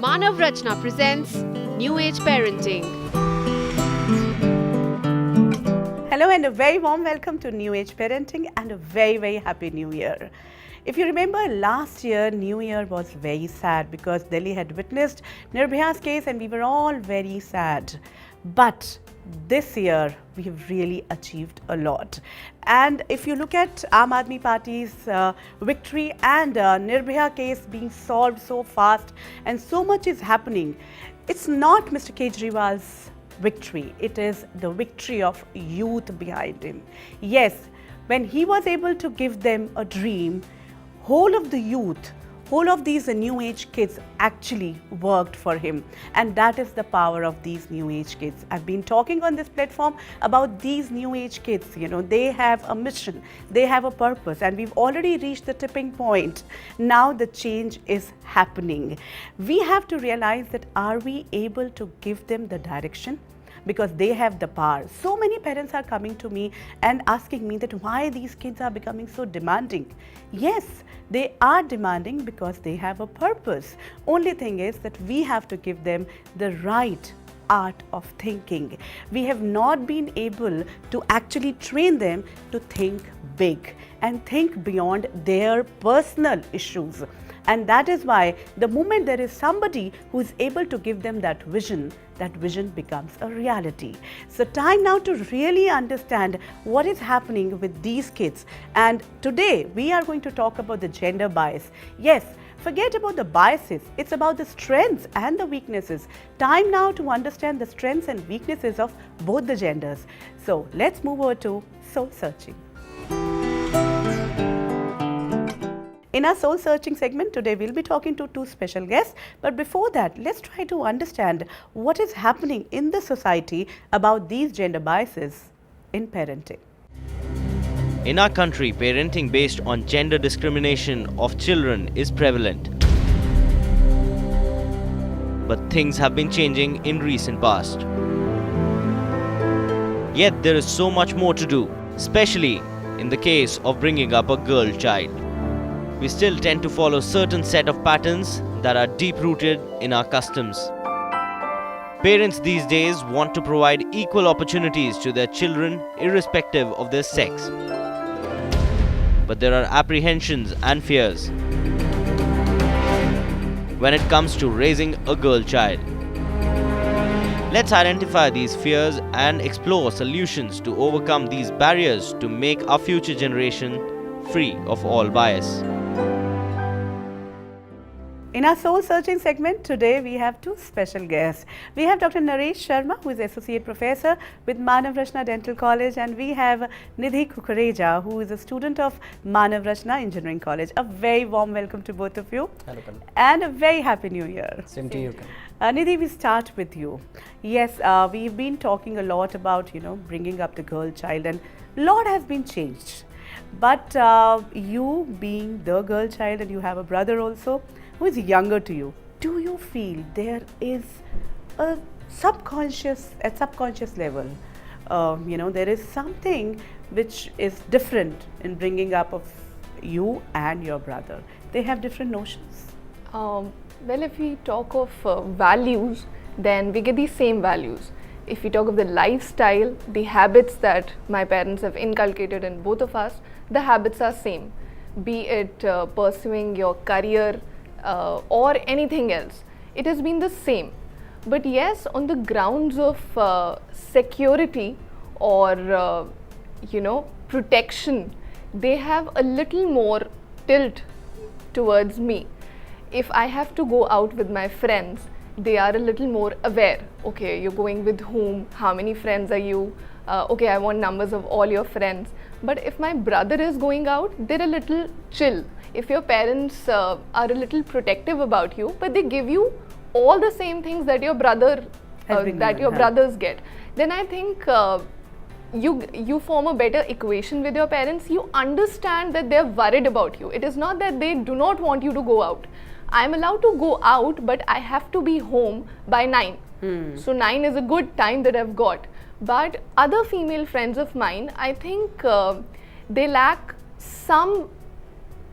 Manav Rachna presents New Age Parenting. Hello and a very warm welcome to New Age Parenting and a very happy New Year. If you remember last year, New Year was very sad because Delhi had witnessed Nirbhaya's case and we were all very sad. But this year, we have really achieved a lot. And if you look at Aam Aadmi Party's victory and Nirbhaya case being solved so fast and so much is happening, it's not Mr. Kejriwal's victory. It is the victory of youth behind him. Yes, when he was able to give them a dream, whole of the youth, whole of these new age kids actually worked for him. And that is the power of these new age kids. I've been talking on this platform about these new age kids. They have a mission, they have a purpose, and we've already reached the tipping point. Now the change is happening. We have to realize that are we able to give them the direction? Because they have the power. So many parents are coming to me and asking me that why these kids are becoming so demanding. Yes, they are demanding because they have a purpose. Only thing is that we have to give them the right art of thinking. We have not been able to actually train them to think big and think beyond their personal issues. And that is why the moment there is somebody who is able to give them that vision becomes a reality. So time now to really understand what is happening with these kids. And today we are going to talk about the gender bias. Yes, forget about the biases. It's about the strengths and the weaknesses. Time now to understand the strengths and weaknesses of both the genders. So let's move over to soul searching. In our soul searching segment today, we'll be talking to two special guests. But before that, let's try to understand what is happening in the society about these gender biases in parenting. In our country, parenting based on gender discrimination of children is prevalent. But things have been changing in recent past. Yet there is so much more to do, especially in the case of bringing up a girl child. We still tend to follow certain set of patterns that are deep-rooted in our customs. Parents these days want to provide equal opportunities to their children irrespective of their sex. But there are apprehensions and fears when it comes to raising a girl child. Let's identify these fears and explore solutions to overcome these barriers to make our future generation free of all bias. In our soul searching segment today, we have two special guests. We have Dr.Naresh Sharma, who is Associate Professor with Manav Rachna Dental College, and we have Nidhi Kukreja, who is a student of Manav Rachna Engineering College. A very warm welcome to both of you. Hello, Kanu. And a very happy New Year. Same to you, Kanu. Nidhi, we start with you. Yes, we've been talking a lot about, bringing up the girl child, and a lot has been changed. But you being the girl child and you have a brother also who is younger to you, do you feel there is a subconscious level, there is something which is different in bringing up of you and your brother? They have different notions. Well, if we talk of values, then we get the same values. If we talk of the lifestyle, the habits that my parents have inculcated in both of us, the habits are same. Be it pursuing your career or anything else, it has been the same. But yes, on the grounds of security or protection, they have a little more tilt towards me. If I have to go out with my friends, they are a little more aware. Okay, you're going with whom? How many friends are you? Okay, I want numbers of all your friends. But if my brother is going out, they're a little chill. If your parents are a little protective about you, but they give you all the same things that your brother brothers get, then I think you form a better equation with your parents. You understand that they're worried about you. It is not that they do not want you to go out. I'm allowed to go out, but I have to be home by 9. So 9 is a good time that I've got. But other female friends of mine, I think they lack some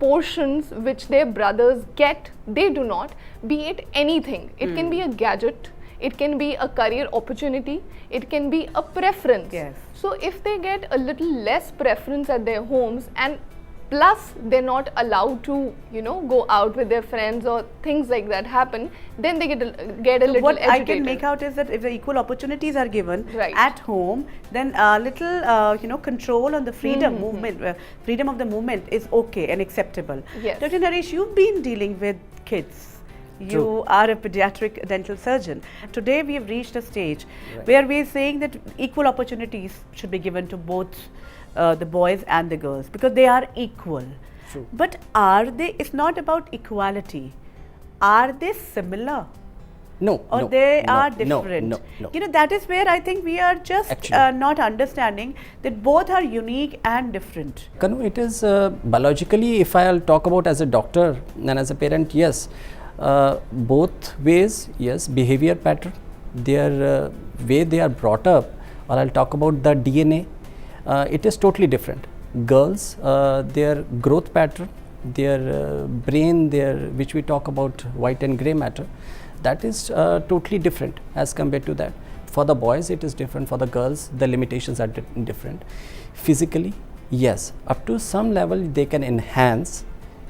portions which their brothers get, they do not, be it anything. It can be a gadget, it can be a career opportunity, it can be a preference. Yes. So if they get a little less preference at their homes, and plus they're not allowed to, go out with their friends or things like that happen, then they get a little What agitated. I can make out is that if the equal opportunities are given Right. at home, then a little control on the freedom movement, freedom of the movement is okay and acceptable. Yes. Dr. Naresh, you've been dealing with kids. You True. are a pediatric dental surgeon. Today we have reached a stage where we are saying that equal opportunities should be given to both the boys and the girls because they are equal. True. But are they? It's not about equality. Are they similar? No, Or no, they no, are no, different? No. That is where I think we are just Actually. not understanding that both are unique and different. Kanu, it is biologically, if I'll talk about as a doctor and as a parent, yes, both ways, yes, behavior pattern, their way they are brought up, or I'll talk about the DNA, it is totally different. Girls, their growth pattern, their brain, which we talk about white and grey matter, that is totally different as compared to that. For the boys, it is different. For the girls, the limitations are different. Physically, yes, up to some level they can enhance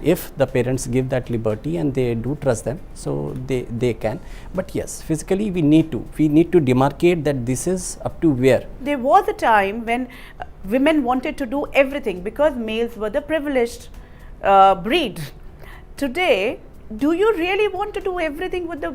if the parents give that liberty and they do trust them, so they can. But yes, physically we need to demarcate that this is up to where. There was a time when women wanted to do everything because males were the privileged breed. Today, do you really want to do everything what the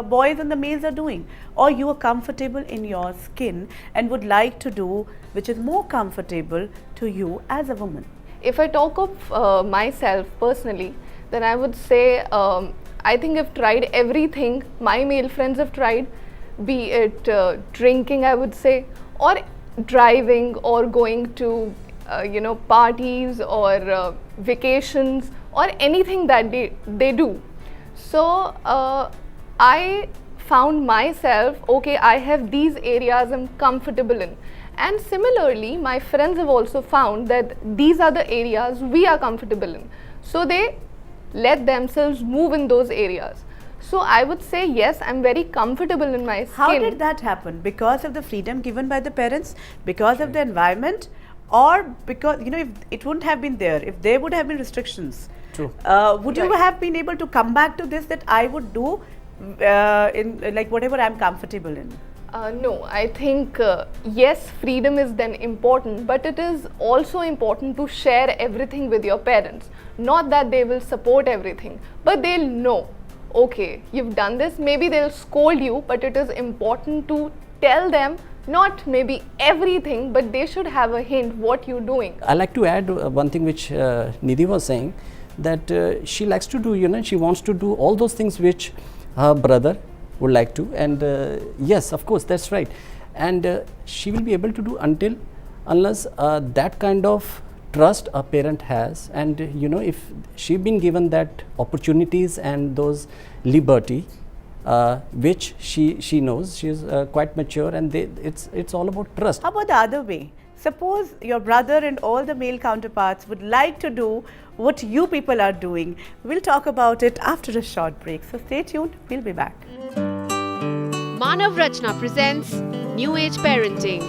boys and the males are doing, or you are comfortable in your skin and would like to do which is more comfortable to you as a woman? If I talk of myself personally, then I would say I think I've tried everything my male friends have tried, be it drinking, I would say, or driving, or going to parties or vacations, or anything that they do. So I found myself, okay, I have these areas I'm comfortable in. And similarly, my friends have also found that these are the areas we are comfortable in. So they let themselves move in those areas. So I would say yes, I'm very comfortable in my skin. How did that happen? Because of the freedom given by the parents, because of the environment, or because if it wouldn't have been there, if there would have been restrictions? True. Would you Right. have been able to come back to this, that I would do in like whatever I'm comfortable in? No, I think yes, freedom is then important, but it is also important to share everything with your parents. Not that they will support everything, but they'll know, okay, you've done this. Maybe they'll scold you, but it is important to tell them, not maybe everything, but they should have a hint what you're doing. I like to add one thing which Nidhi was saying, that she likes to do, she wants to do all those things which her brother would like to, and yes, of course, that's right, and she will be able to do unless that kind of trust a parent has, and if she been given that opportunities and those liberty, which she knows, she is quite mature, and it's all about trust. How about the other way? Suppose your brother and all the male counterparts would like to do what you people are doing. We'll talk about it after a short break. So stay tuned. We'll be back. Manav Rachna presents New Age Parenting.